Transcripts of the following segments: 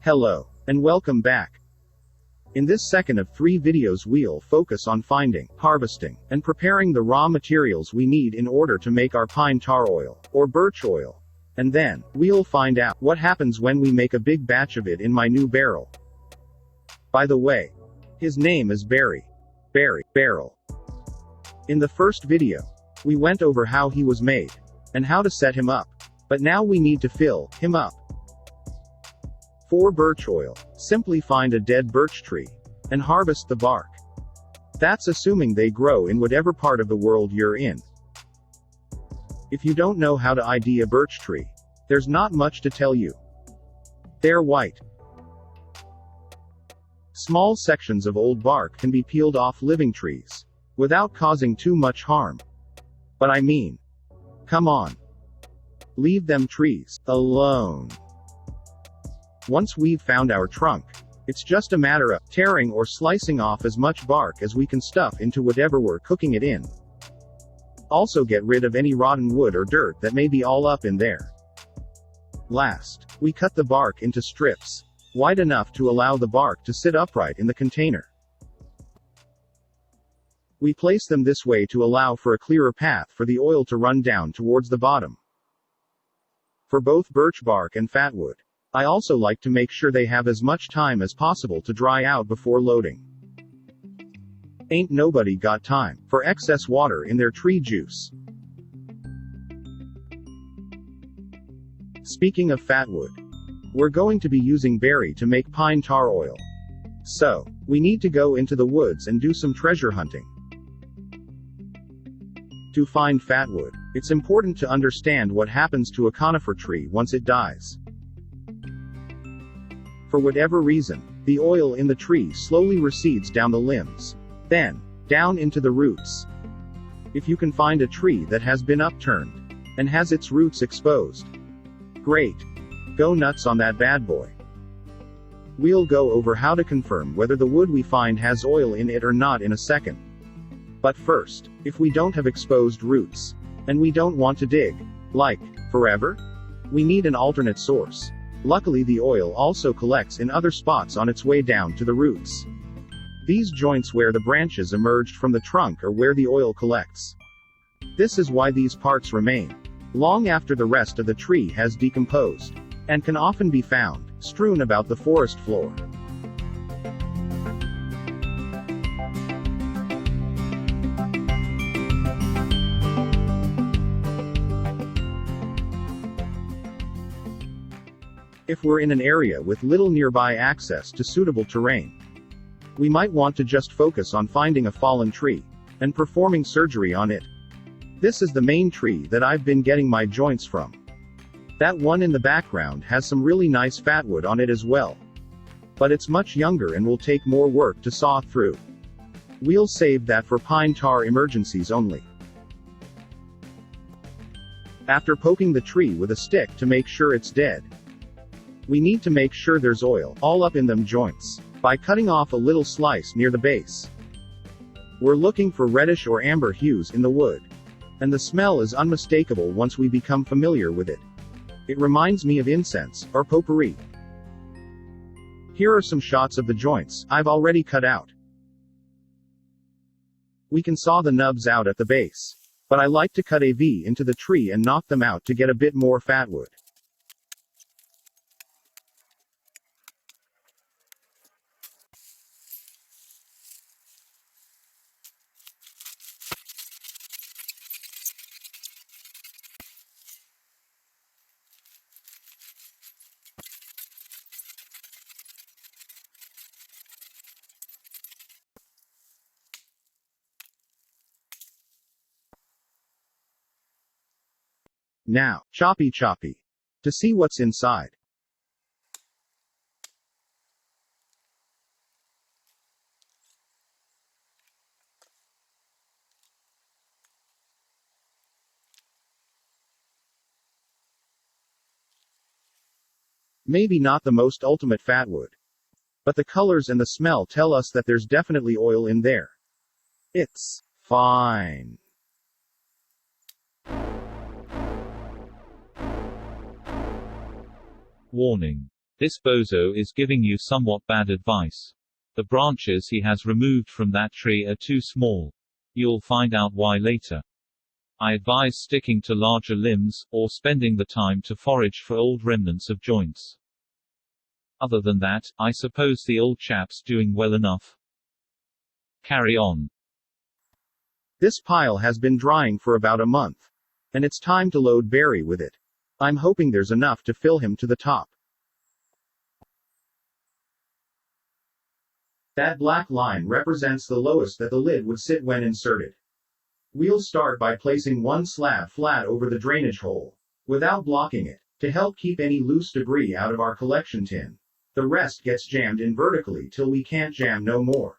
Hello, and welcome back. In this second of 3 videos we'll focus on finding, harvesting, and preparing the raw materials we need in order to make our pine tar oil, or birch oil. And then, we'll find out what happens when we make a big batch of it in my new barrel. By the way, his name is Barry. Barrel. In the first video, we went over how he was made, and how to set him up. But now we need to fill him up. For birch oil, simply find a dead birch tree, and harvest the bark. That's assuming they grow in whatever part of the world you're in. If you don't know how to ID a birch tree, there's not much to tell you. They're white. Small sections of old bark can be peeled off living trees, without causing too much harm. But I mean, come on. Leave them trees alone. Once we've found our trunk, it's just a matter of tearing or slicing off as much bark as we can stuff into whatever we're cooking it in. Also get rid of any rotten wood or dirt that may be all up in there. Last, we cut the bark into strips, wide enough to allow the bark to sit upright in the container. We place them this way to allow for a clearer path for the oil to run down towards the bottom. For both birch bark and fatwood, I also like to make sure they have as much time as possible to dry out before loading. Ain't nobody got time for excess water in their tree juice. Speaking of fatwood, we're going to be using berry to make pine tar oil. So, we need to go into the woods and do some treasure hunting. To find fatwood, it's important to understand what happens to a conifer tree once it dies. For whatever reason, the oil in the tree slowly recedes down the limbs, then down into the roots. If you can find a tree that has been upturned and has its roots exposed, great. Go nuts on that bad boy. We'll go over how to confirm whether the wood we find has oil in it or not in a second. But first, if we don't have exposed roots, and we don't want to dig, like, forever, we need an alternate source. Luckily the oil also collects in other spots on its way down to the roots. These joints where the branches emerged from the trunk are where the oil collects. This is why these parts remain long after the rest of the tree has decomposed, and can often be found strewn about the forest floor. If we're in an area with little nearby access to suitable terrain, we might want to just focus on finding a fallen tree, and performing surgery on it. This is the main tree that I've been getting my joints from. That one in the background has some really nice fatwood on it as well. But it's much younger and will take more work to saw through. We'll save that for pine tar emergencies only. After poking the tree with a stick to make sure it's dead, we need to make sure there's oil all up in them joints by cutting off a little slice near the base. We're looking for reddish or amber hues in the wood, and the smell is unmistakable once we become familiar with it. It reminds me of incense or potpourri. Here are some shots of the joints I've already cut out. We can saw the nubs out at the base, but I like to cut a V into the tree and knock them out to get a bit more fatwood. Now, choppy, to see what's inside. Maybe not the most ultimate fatwood, but the colors and the smell tell us that there's definitely oil in there. It's fine. Warning. This bozo is giving you somewhat bad advice. The branches he has removed from that tree are too small. You'll find out why later. I advise sticking to larger limbs, or spending the time to forage for old remnants of joints. Other than that, I suppose the old chap's doing well enough. Carry on. This pile has been drying for about a month. And it's time to load Barry with it. I'm hoping there's enough to fill him to the top. That black line represents the lowest that the lid would sit when inserted. We'll start by placing one slab flat over the drainage hole, without blocking it, to help keep any loose debris out of our collection tin. The rest gets jammed in vertically till we can't jam no more.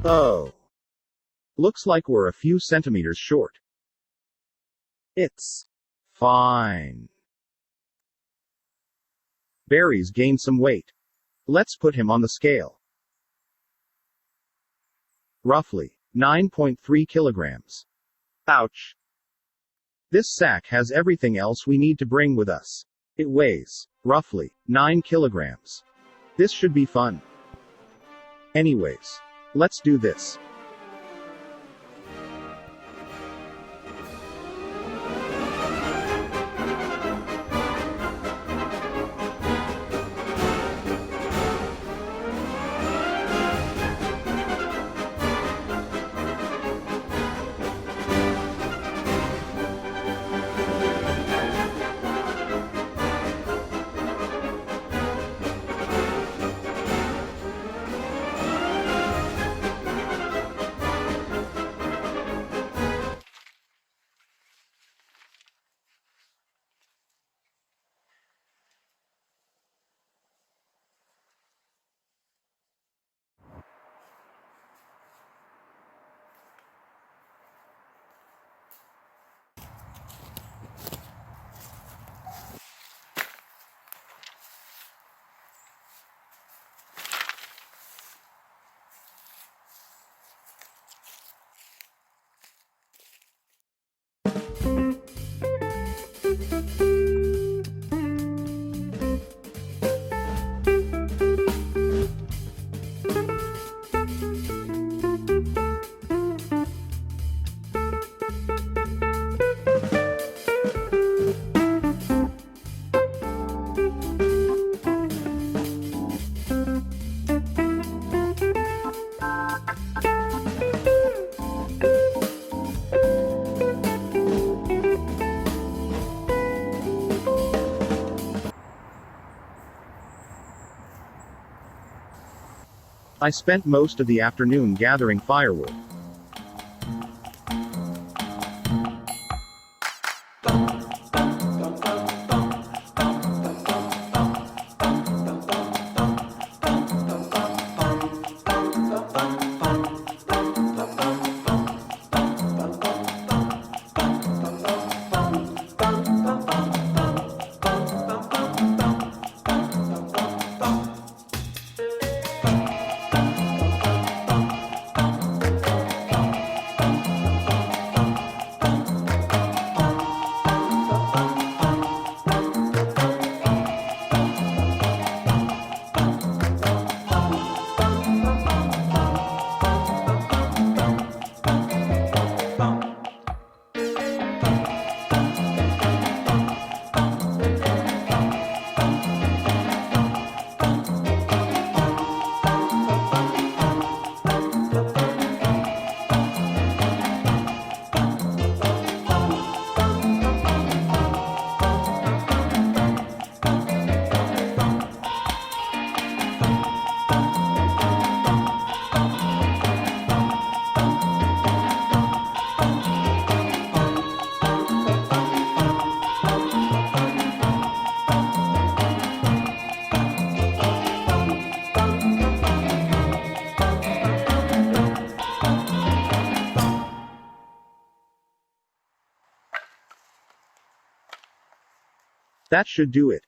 Oh. Looks like we're a few centimeters short. It's fine. Barry's gained some weight. Let's put him on the scale. Roughly 9.3 kilograms. Ouch. This sack has everything else we need to bring with us. It weighs roughly 9 kilograms. This should be fun. Anyways, let's do this. I spent most of the afternoon gathering firewood. That should do it.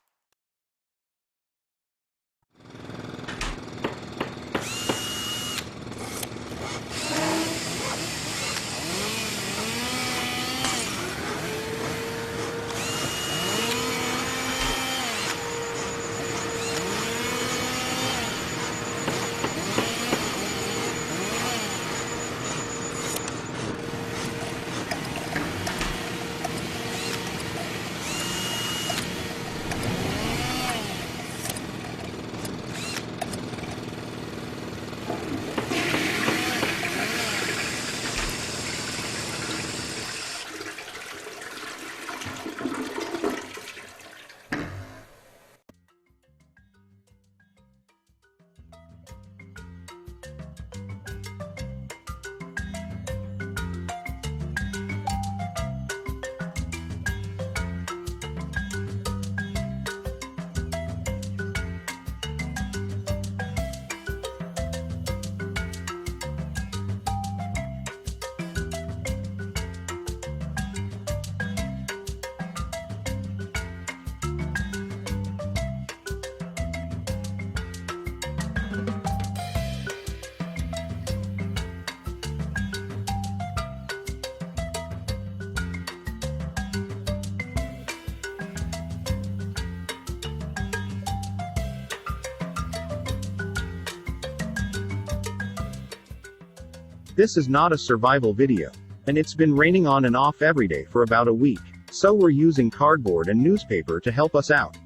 This is not a survival video. And it's been raining on and off every day for about a week. So we're using cardboard and newspaper to help us out.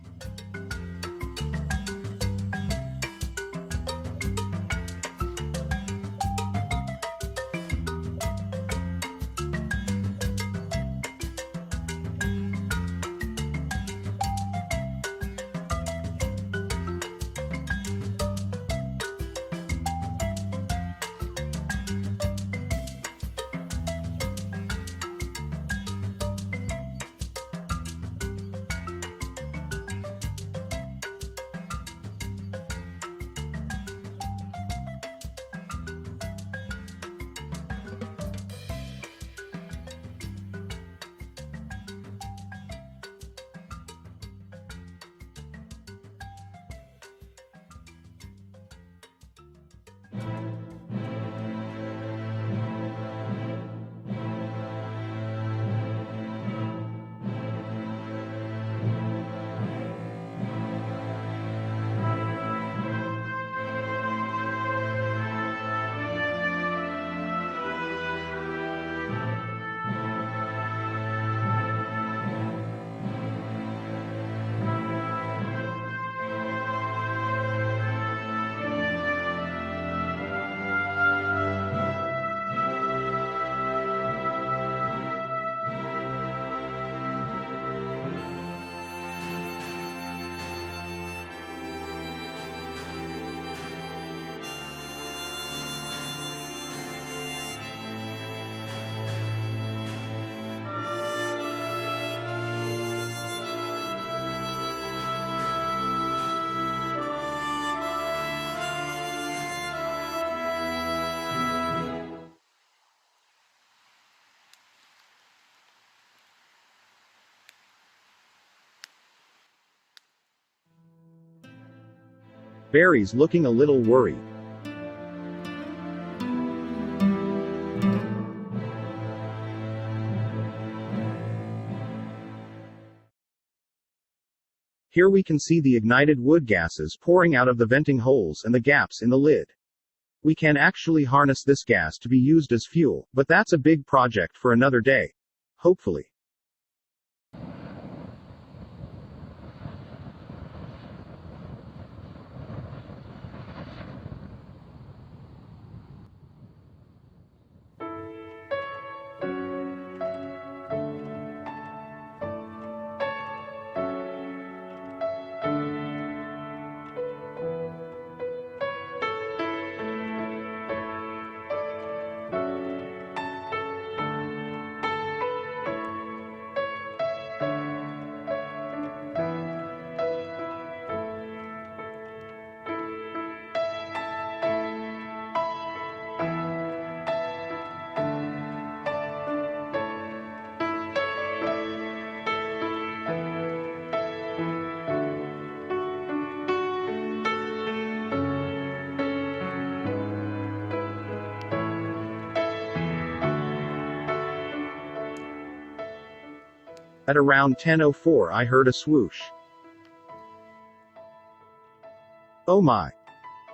Barry's looking a little worried. Here we can see the ignited wood gases pouring out of the venting holes and the gaps in the lid. We can actually harness this gas to be used as fuel, but that's a big project for another day. Hopefully. At around 10:04 I heard a swoosh. Oh my!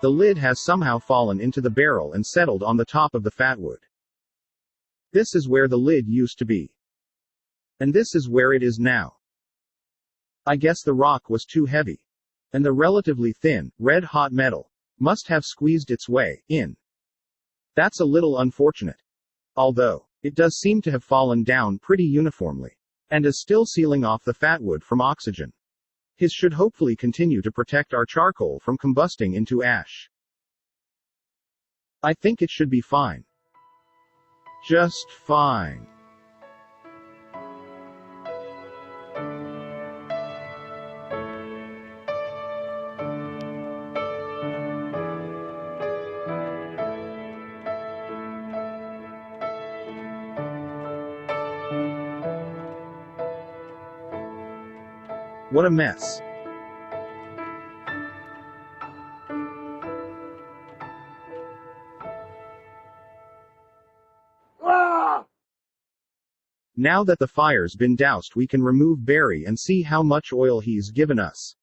The lid has somehow fallen into the barrel and settled on the top of the fatwood. This is where the lid used to be. And this is where it is now. I guess the rock was too heavy. And the relatively thin, red-hot metal must have squeezed its way in. That's a little unfortunate. Although, it does seem to have fallen down pretty uniformly. And is still sealing off the fatwood from oxygen. His should hopefully continue to protect our charcoal from combusting into ash. I think it should be fine. Just fine. What a mess. Now that the fire's been doused, we can remove Barry and see how much oil he's given us.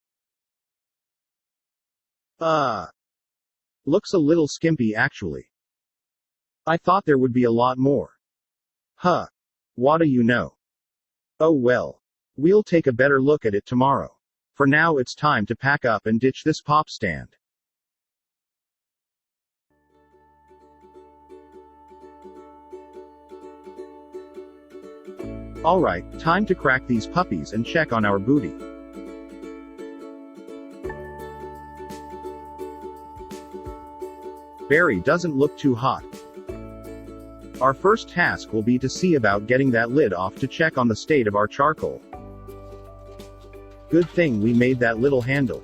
Looks a little skimpy actually. I thought there would be a lot more. Huh. What do you know? Oh well. We'll take a better look at it tomorrow. For now it's time to pack up and ditch this pop stand. Alright, time to crack these puppies and check on our booty. Barry doesn't look too hot. Our first task will be to see about getting that lid off to check on the state of our charcoal. Good thing we made that little handle.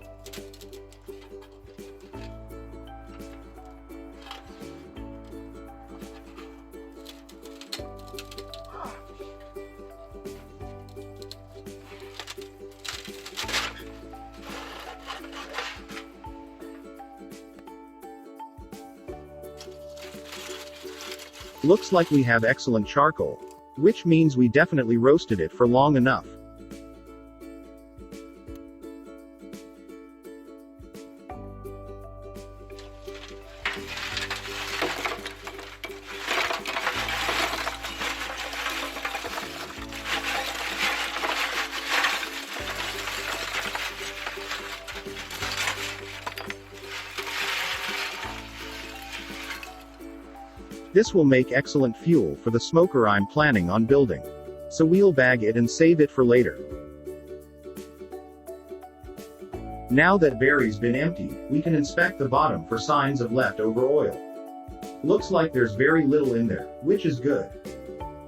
Looks like we have excellent charcoal. Which means we definitely roasted it for long enough. This will make excellent fuel for the smoker I'm planning on building. So we'll bag it and save it for later. Now that Barry's been emptied, we can inspect the bottom for signs of leftover oil. Looks like there's very little in there, which is good.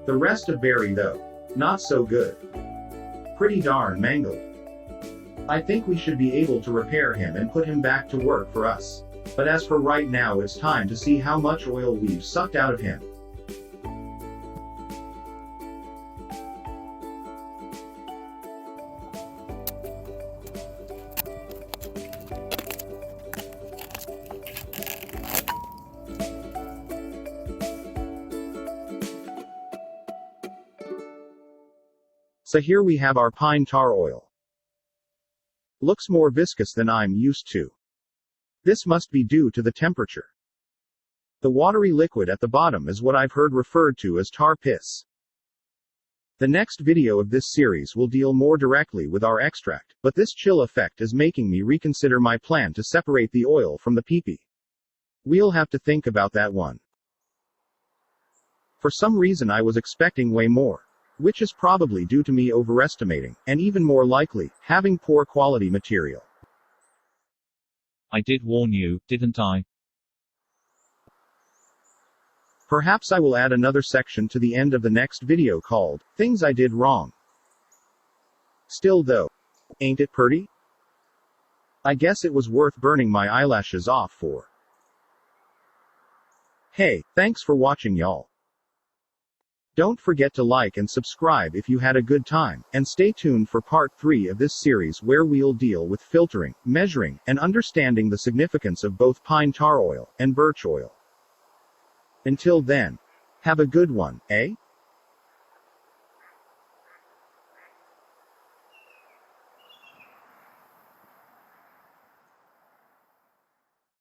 The rest of Barry though, not so good. Pretty darn mangled. I think we should be able to repair him and put him back to work for us. But as for right now, it's time to see how much oil we've sucked out of him. So here we have our pine tar oil. Looks more viscous than I'm used to. This must be due to the temperature. The watery liquid at the bottom is what I've heard referred to as tar piss. The next video of this series will deal more directly with our extract, but this chill effect is making me reconsider my plan to separate the oil from the pee-pee. We'll have to think about that one. For some reason I was expecting way more. Which is probably due to me overestimating, and even more likely, having poor quality material. I did warn you, didn't I? Perhaps I will add another section to the end of the next video called, Things I Did Wrong. Still though, ain't it pretty? I guess it was worth burning my eyelashes off for. Hey, thanks for watching y'all. Don't forget to like and subscribe if you had a good time, and stay tuned for part 3 of this series where we'll deal with filtering, measuring, and understanding the significance of both pine tar oil and birch oil. Until then, have a good one, eh?